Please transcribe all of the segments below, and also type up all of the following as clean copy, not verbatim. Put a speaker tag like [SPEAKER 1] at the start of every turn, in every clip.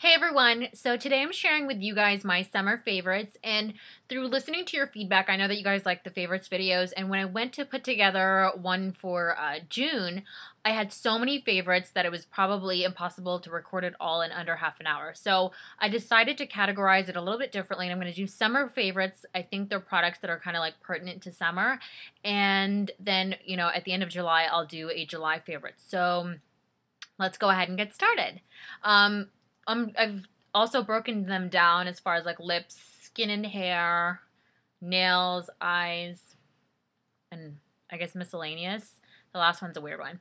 [SPEAKER 1] Hey everyone, so today I'm sharing with you guys my summer favorites, and through listening to your feedback, I know that you guys like the favorites videos, and when I went to put together one for June, I had so many favorites that it was probably impossible to record it all in under half an hour. So I decided to categorize it a little bit differently, and I'm going to do summer favorites. I think they're products that are kind of like pertinent to summer, and then, at the end of July, I'll do a July favorite. So let's go ahead and get started. I've also broken them down as far as like lips, skin and hair, nails, eyes, and I guess miscellaneous. The last one's a weird one.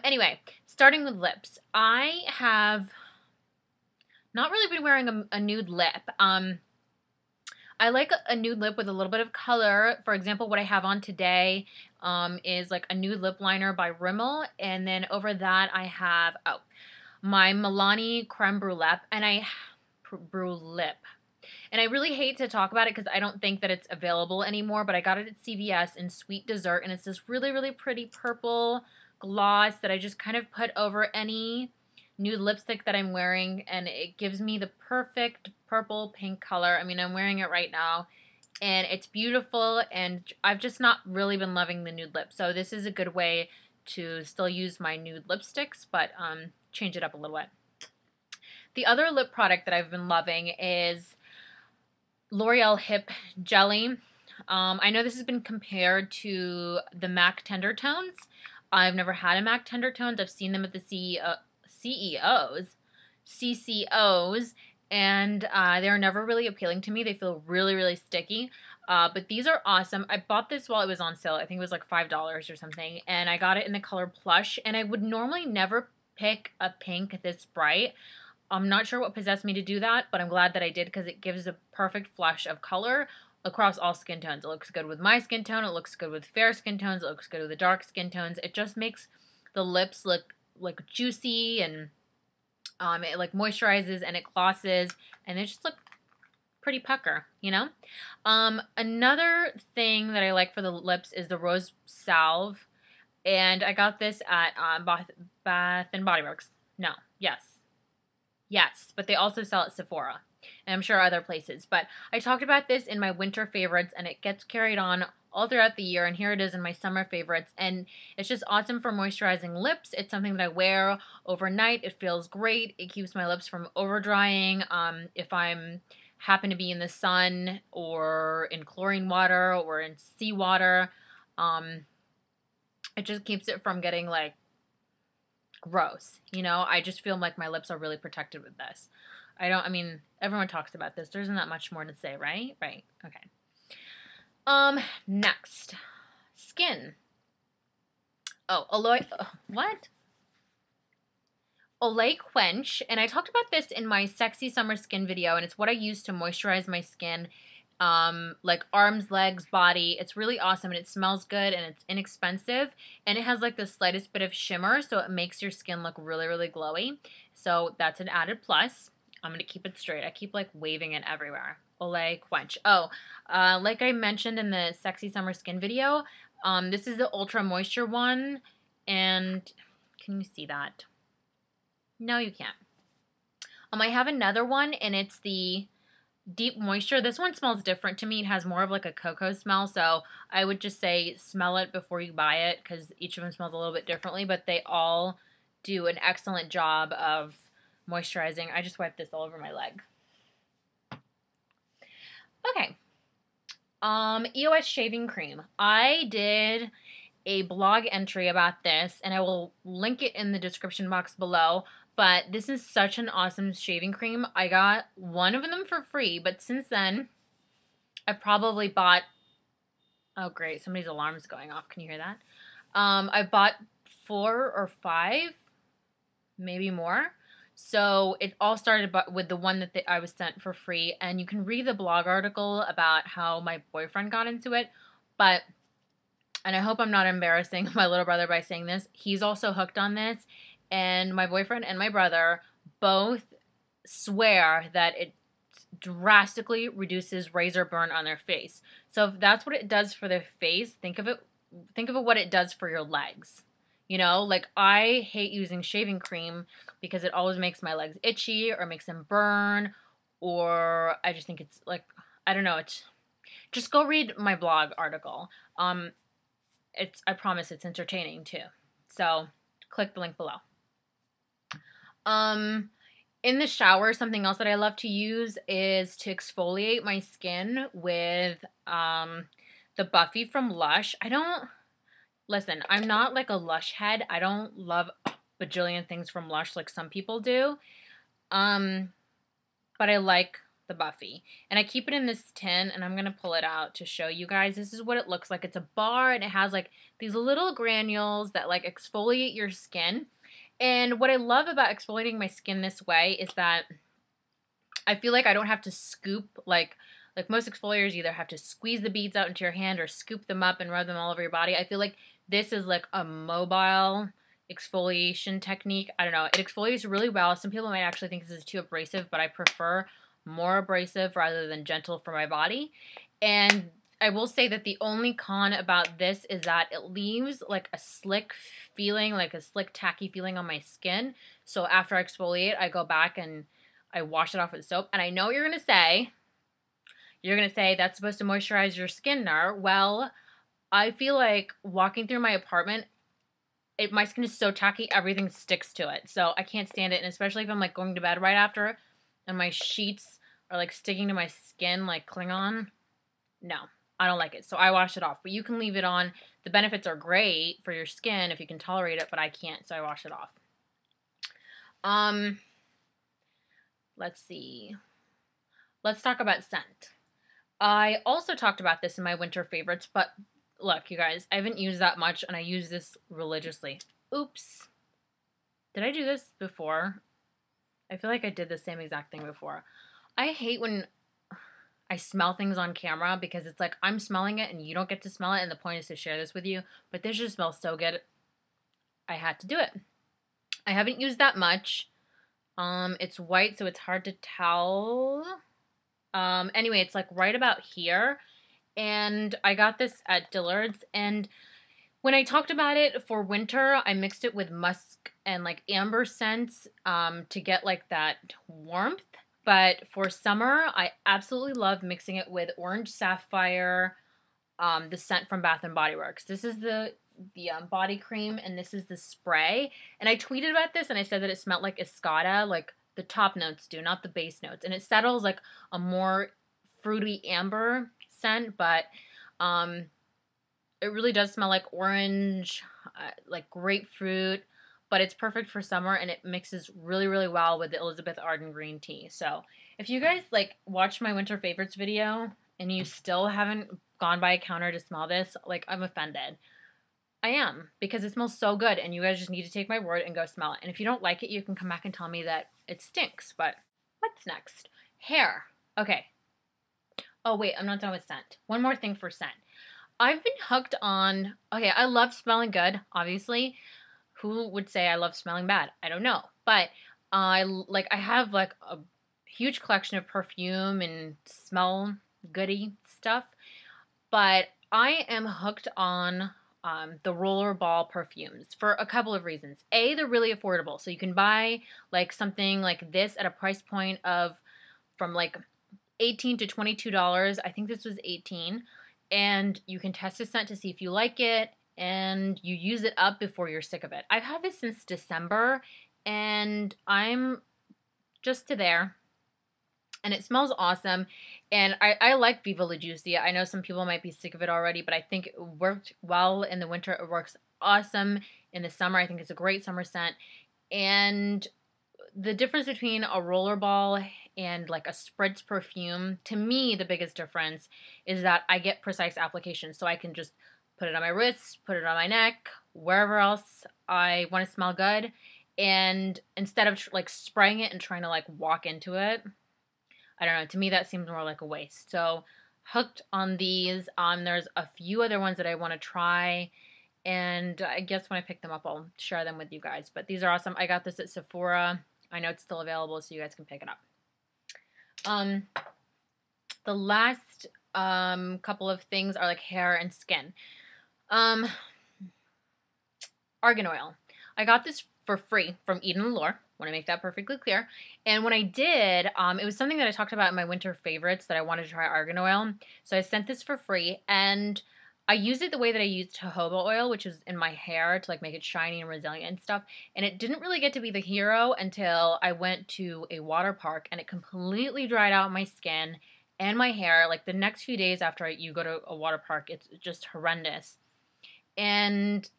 [SPEAKER 1] Anyway, starting with lips. I have not really been wearing a nude lip. I like a nude lip with a little bit of color. For example, what I have on today is like a nude lip liner by Rimmel, and then over that I have, my Milani Creme Brulip, and I really hate to talk about it because I don't think that it's available anymore, but I got it at CVS in Sweet Dessert, and it's this really, really pretty purple gloss that I just kind of put over any nude lipstick that I'm wearing, and it gives me the perfect purple pink color. I mean, I'm wearing it right now, and it's beautiful, and I've just not really been loving the nude lip, so this is a good way to still use my nude lipsticks, but change it up a little bit. The other lip product that I've been loving is L'Oreal Hip Jelly. I know this has been compared to the MAC Tender Tones. I've never had a MAC Tender Tones. I've seen them at the CCOs, and they're never really appealing to me. They feel really, really sticky. But these are awesome. I bought this while it was on sale. I think it was like $5 or something. And I got it in the color Plush. And I would normally never pick a pink this bright. I'm not sure what possessed me to do that, but I'm glad that I did because it gives a perfect flush of color across all skin tones. It looks good with my skin tone. It looks good with fair skin tones. It looks good with the dark skin tones. It just makes the lips look like juicy, and it like moisturizes and it glosses, and they just look pretty pucker, Another thing that I like for the lips is the Rose Salve, and I got this at Bath and Body Works. Yes, but they also sell at Sephora, and I'm sure other places. But I talked about this in my winter favorites, and it gets carried on all throughout the year, and here it is in my summer favorites, and it's just awesome for moisturizing lips. It's something that I wear overnight. It feels great. It keeps my lips from over drying. If I'm happen to be in the sun or in chlorine water or in seawater, it just keeps it from getting like gross. I just feel like my lips are really protected with this. Everyone talks about this. There isn't that much more to say, right? Right. Okay. Next. Skin. What? Olay Quench, and I talked about this in my Sexy Summer Skin video, and it's what I use to moisturize my skin, like arms, legs, body. It's really awesome, and it smells good, and it's inexpensive, and it has like the slightest bit of shimmer, so it makes your skin look really, really glowy. So that's an added plus. I'm going to keep it straight. I keep like waving it everywhere. Olay Quench. Like I mentioned in the Sexy Summer Skin video, this is the Ultra Moisture one, and can you see that? No, you can't. I have another one, and it's the Deep Moisture. This one smells different to me. It has more of like a cocoa smell, so I would just say smell it before you buy it because each of them smells a little bit differently, but they all do an excellent job of moisturizing. I just wiped this all over my leg. Okay. EOS Shaving Cream. I did a blog entry about this, and I will link it in the description box below. But this is such an awesome shaving cream. I got one of them for free, but since then, I've probably bought... Oh, great. Somebody's alarm's going off. Can you hear that? I bought 4 or 5, maybe more. So it all started with the one that I was sent for free. And you can read the blog article about how my boyfriend got into it. And I hope I'm not embarrassing my little brother by saying this. He's also hooked on this. And my boyfriend and my brother both swear that it drastically reduces razor burn on their face. So if that's what it does for their face, think of it what it does for your legs. You know, like I hate using shaving cream because it always makes my legs itchy or makes them burn, or I just think it's like, I don't know, it's just go read my blog article. Um I promise it's entertaining too. So, click the link below. Um in the shower, something else that I love to use is to exfoliate my skin with the Buffy from Lush. I don't Listen, I'm not like a Lush head. I don't love a bajillion things from Lush like some people do. Um, but I like the Buffy. And I keep it in this tin, and I'm going to pull it out to show you guys. This is what it looks like. It's a bar, and it has like these little granules that like exfoliate your skin. And what I love about exfoliating my skin this way is that I feel like I don't have to scoop like most exfoliators either have to squeeze the beads out into your hand or scoop them up and rub them all over your body. I feel like this is like a mobile exfoliation technique. I don't know. It exfoliates really well. Some people might actually think this is too abrasive, but I prefer more abrasive rather than gentle for my body. And I will say that the only con about this is that it leaves like a slick feeling, like a slick tacky feeling on my skin. So after I exfoliate, I go back and I wash it off with soap. And I know you're going to say, that's supposed to moisturize your skin, Nar. Well, I feel like walking through my apartment, my skin is so tacky, everything sticks to it. So I can't stand it. And especially if I'm like going to bed right after and my sheets are like sticking to my skin like Klingon. No, I don't like it. So I wash it off. But you can leave it on. The benefits are great for your skin if you can tolerate it, but I can't, so I wash it off. Let's see. Let's talk about scent. I also talked about this in my winter favorites, but look, you guys, I haven't used that much, and I use this religiously. Oops. Did I do this before? I feel like I did the same exact thing before. I hate when I smell things on camera because it's like I'm smelling it and you don't get to smell it, and the point is to share this with you, but this just smells so good. I had to do it. I haven't used that much. It's white, so it's hard to tell. Anyway, it's like right about here. And I got this at Dillard's. And when I talked about it for winter, I mixed it with musk and like amber scents to get like that warmth. But for summer, I absolutely love mixing it with orange sapphire, the scent from Bath and Body Works. This is the body cream, and this is the spray. And I tweeted about this, and I said that it smelled like Escada, like the top notes do, not the base notes. And it settles like a more fruity amber scent, but it really does smell like orange, like grapefruit, but it's perfect for summer, and it mixes really, really well with the Elizabeth Arden green tea. So if you guys like watch my winter favorites video and you still haven't gone by a counter to smell this, like I'm offended. I am, because it smells so good, and you guys just need to take my word and go smell it. And if you don't like it, you can come back and tell me that it stinks. But what's next? Hair. Okay. Oh, wait, I'm not done with scent. One more thing for scent. I've been hooked on, okay, I love smelling good, obviously. Who would say I love smelling bad? I don't know. But I have like a huge collection of perfume and smell goody stuff. But I am hooked on the rollerball perfumes for a couple of reasons. A, they're really affordable. So you can buy like something like this at a price point of from like $18 to $22. I think this was $18. And you can test the scent to see if you like it, and you use it up before you're sick of it. I've had this since December, and I'm just to there. And it smells awesome. And I like Viva La Juicy. I know some people might be sick of it already, but I think it worked well in the winter. It works awesome in the summer. I think it's a great summer scent. And the difference between a rollerball and like a spritz perfume, to me, the biggest difference is that I get precise application. So I can just put it on my wrists, put it on my neck, wherever else I want to smell good. And instead of like spraying it and trying to like walk into it, I don't know. To me, that seems more like a waste. So, hooked on these. There's a few other ones that I want to try. And I guess when I pick them up, I'll share them with you guys. But these are awesome. I got this at Sephora. I know it's still available, so you guys can pick it up. The last couple of things are like hair and skin. Are argan oil. I got this for free from Eden and Lore. Want to make that perfectly clear. And when I did, it was something that I talked about in my winter favorites that I wanted to try argan oil. So I sent this for free, and I used it the way that I used jojoba oil, which is in my hair to like make it shiny and resilient and stuff. And it didn't really get to be the hero until I went to a water park, and it completely dried out my skin and my hair. Like the next few days after you go to a water park, it's just horrendous. And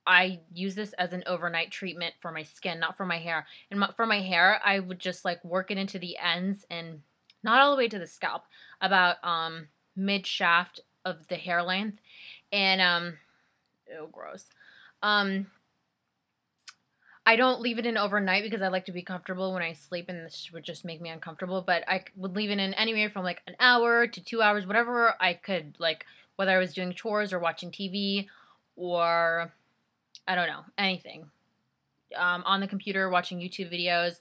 [SPEAKER 1] I use this as an overnight treatment for my skin, not for my hair. And for my hair, I would just like work it into the ends and not all the way to the scalp, about mid shaft of the hair length. And ew, gross. I don't leave it in overnight because I like to be comfortable when I sleep, and this would just make me uncomfortable. But I would leave it in anywhere from like an hour to 2 hours, whatever I could, like whether I was doing chores or watching TV or I don't know, anything. On the computer watching YouTube videos.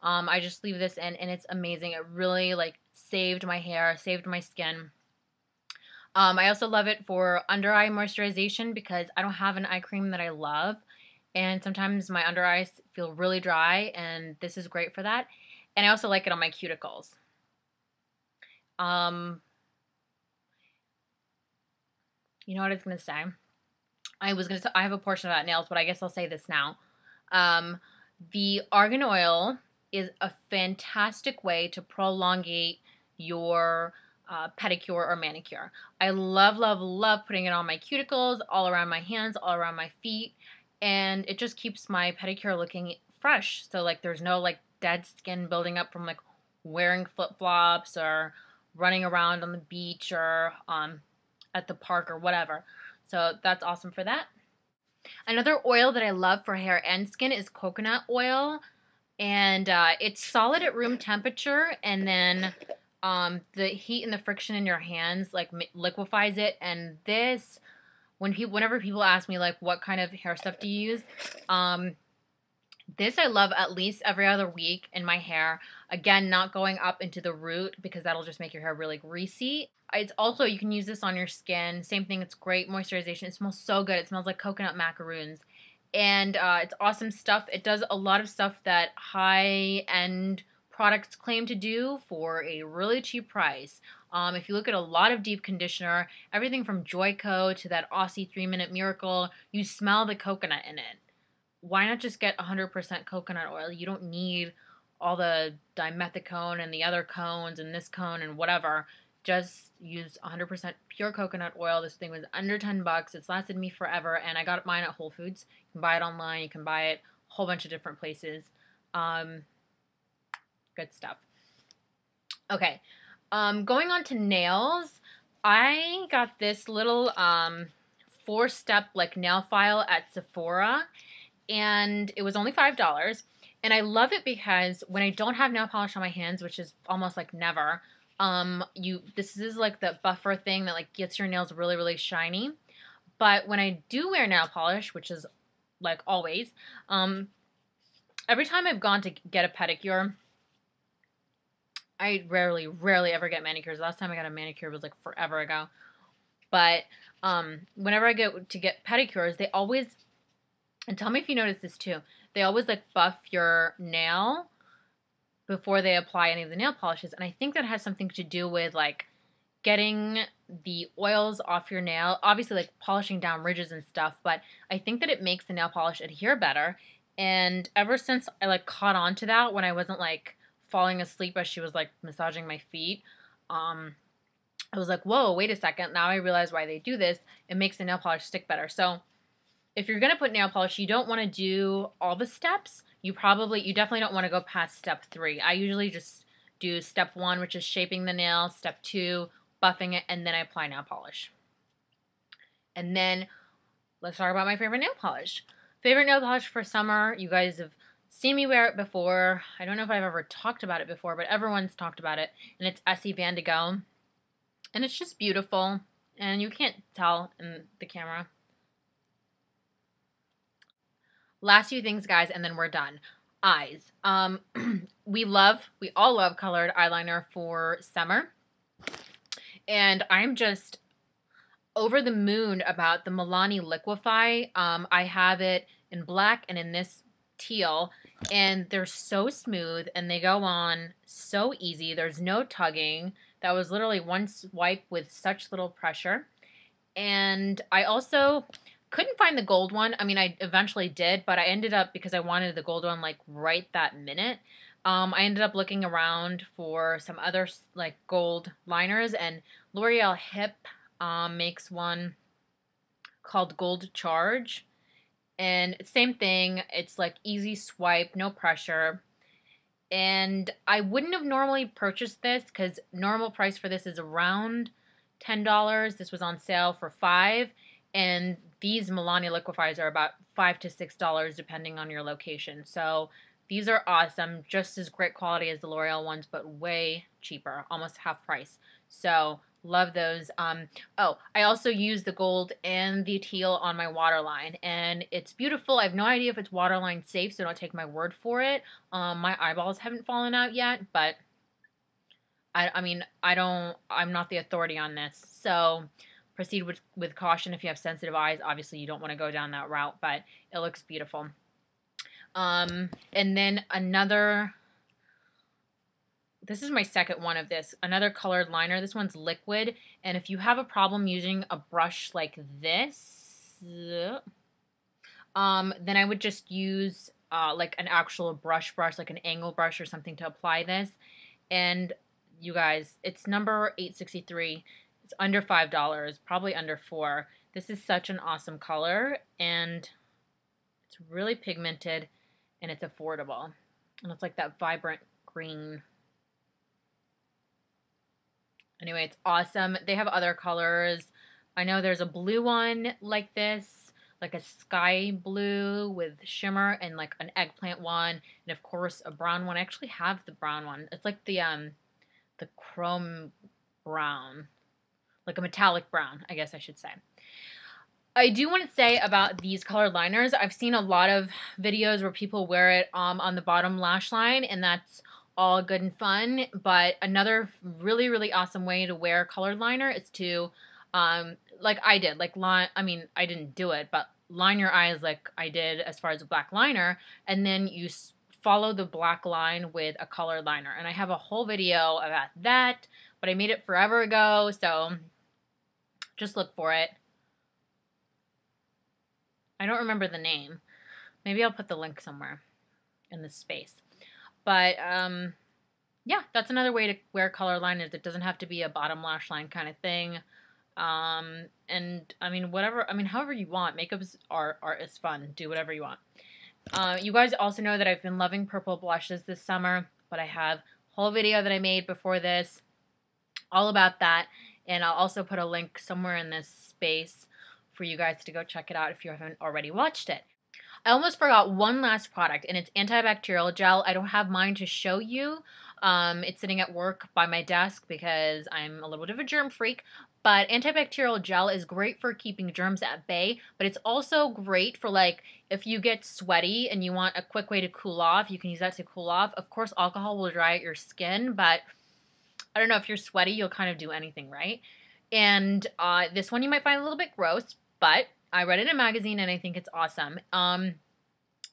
[SPEAKER 1] I just leave this in, and it's amazing. It really like saved my hair, saved my skin. I also love it for under eye moisturization because I don't have an eye cream that I love. And sometimes my under eyes feel really dry, and this is great for that. And I also like it on my cuticles. You know what I was going to say? I have a portion about nails, but I guess I'll say this now. The argan oil is a fantastic way to prolongate your pedicure or manicure. I love, love, love putting it on my cuticles, all around my hands, all around my feet, and it just keeps my pedicure looking fresh. So like there's no like dead skin building up from like wearing flip-flops or running around on the beach or at the park or whatever. So that's awesome for that. Another oil that I love for hair and skin is coconut oil. And it's solid at room temperature, and then the heat and the friction in your hands like liquefies it. And this, whenever people ask me like what kind of hair stuff do you use, this I love at least every other week in my hair. Again, not going up into the root because that'll just make your hair really greasy. It's also, you can use this on your skin. Same thing, it's great moisturization. It smells so good. It smells like coconut macaroons. And it's awesome stuff. It does a lot of stuff that high-end products claim to do for a really cheap price. If you look at a lot of deep conditioner, everything from Joico to that Aussie 3-Minute Miracle, you smell the coconut in it. Why not just get 100% coconut oil? You don't need all the dimethicone and the other cones and this cone and whatever. Just use 100% pure coconut oil. This thing was under 10 bucks. It's lasted me forever, and I got mine at Whole Foods. You can buy it online. You can buy it a whole bunch of different places. Good stuff. Okay, going on to nails. I got this little 4-step like nail file at Sephora, and it was only $5. And I love it because when I don't have nail polish on my hands, which is almost like never, this is like the buffer thing that like gets your nails really, really shiny. But when I do wear nail polish, which is like always, every time I've gone to get a pedicure, I rarely ever get manicures. The last time I got a manicure was like forever ago. But whenever I go to get pedicures, they always, and tell me if you notice this too, they always like buff your nail before they apply any of the nail polishes. And I think that has something to do with like getting the oils off your nail, obviously like polishing down ridges and stuff, but I think that it makes the nail polish adhere better. And ever since I like caught on to that when I wasn't like falling asleep as she was like massaging my feet, I was like, whoa, wait a second, now I realize why they do this. It makes the nail polish stick better. So if you're going to put nail polish, you don't want to do all the steps. You definitely don't want to go past step 3. I usually just do step 1, which is shaping the nail, step 2, buffing it, and then I apply nail polish. And then let's talk about my favorite nail polish. Favorite nail polish for summer. You guys have seen me wear it before. I don't know if I've ever talked about it before, but everyone's talked about it. And it's Essie Vandigo. And it's just beautiful. And you can't tell in the camera. Last few things, guys, and then we're done. Eyes. We all love colored eyeliner for summer. And I'm just over the moon about the Milani Liquify. I have it in black and in this teal, and they're so smooth and they go on so easy. There's no tugging. That was literally one swipe with such little pressure. And I also couldn't find the gold one. I mean, I eventually did, but I ended up, because I wanted the gold one like right that minute, I ended up looking around for some other like gold liners, and L'Oreal Hip makes one called Gold Charge. And same thing, it's like easy swipe, no pressure. And I wouldn't have normally purchased this because normal price for this is around $10. This was on sale for $5. And these Milani liquefiers are about $5 to $6 depending on your location. So these are awesome, just as great quality as the L'Oreal ones, but way cheaper, almost half price. So love those. Oh, I also use the gold and the teal on my waterline, and it's beautiful. I have no idea if it's waterline safe, so don't take my word for it. My eyeballs haven't fallen out yet, but I'm not the authority on this. So proceed with caution if you have sensitive eyes. Obviously, you don't want to go down that route, but it looks beautiful. And then this is my second one of this, another colored liner. This one's liquid, and if you have a problem using a brush like this, then I would just use like an actual brush, like an angle brush or something to apply this. And you guys, it's number 863. It's under $5, probably under $4. This is such an awesome color, and it's really pigmented, and it's affordable. And it's like that vibrant green. Anyway, it's awesome. They have other colors. I know there's a blue one like this, like a sky blue with shimmer, and like an eggplant one, and of course a brown one. I actually have the brown one. It's like the chrome brown, like a metallic brown, I guess I should say. I do want to say about these colored liners, I've seen a lot of videos where people wear it on the bottom lash line, and that's all good and fun, but another really, really awesome way to wear colored liner is to, like I did, like I didn't do it, but line your eyes like I did as far as a black liner, and then you follow the black line with a colored liner. And I have a whole video about that, but I made it forever ago, so just look for it. I don't remember the name. Maybe I'll put the link somewhere in this space. But, yeah, that's another way to wear color liners. It doesn't have to be a bottom lash line kind of thing. And, I mean, however you want. Makeup art is fun. Do whatever you want. You guys also know that I've been loving purple blushes this summer, but I have a whole video that I made before this all about that. And I'll also put a link somewhere in this space for you guys to go check it out if you haven't already watched it. I almost forgot one last product, and it's antibacterial gel. I don't have mine to show you. It's sitting at work by my desk because I'm a little bit of a germ freak. But antibacterial gel is great for keeping germs at bay, but it's also great for, like, if you get sweaty and you want a quick way to cool off, you can use that to cool off. Of course, alcohol will dry out your skin, but I don't know, if you're sweaty, you'll kind of do anything, right? And this one you might find a little bit gross, but I read it in a magazine and I think it's awesome.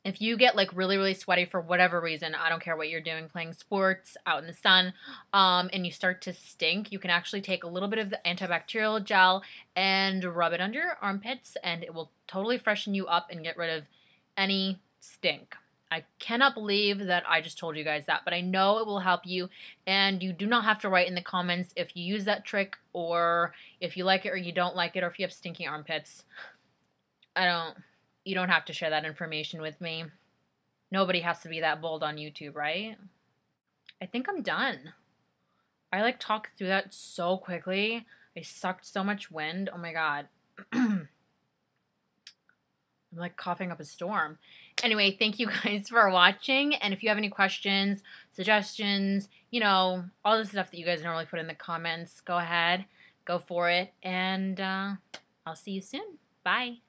[SPEAKER 1] If you get like really, really sweaty for whatever reason, I don't care what you're doing, playing sports, out in the sun, and you start to stink, you can actually take a little bit of the antibacterial gel and rub it under your armpits, and it will totally freshen you up and get rid of any stink. I cannot believe that I just told you guys that, but I know it will help you, and you do not have to write in the comments if you use that trick, or if you like it or you don't like it, or if you have stinky armpits. You don't have to share that information with me. Nobody has to be that bold on YouTube, right? I think I'm done. I like talked through that so quickly. I sucked so much wind. Oh my god. I'm like coughing up a storm. Anyway, thank you guys for watching. And if you have any questions, suggestions, you know, all the stuff that you guys normally put in the comments, go ahead, go for it. And I'll see you soon. Bye.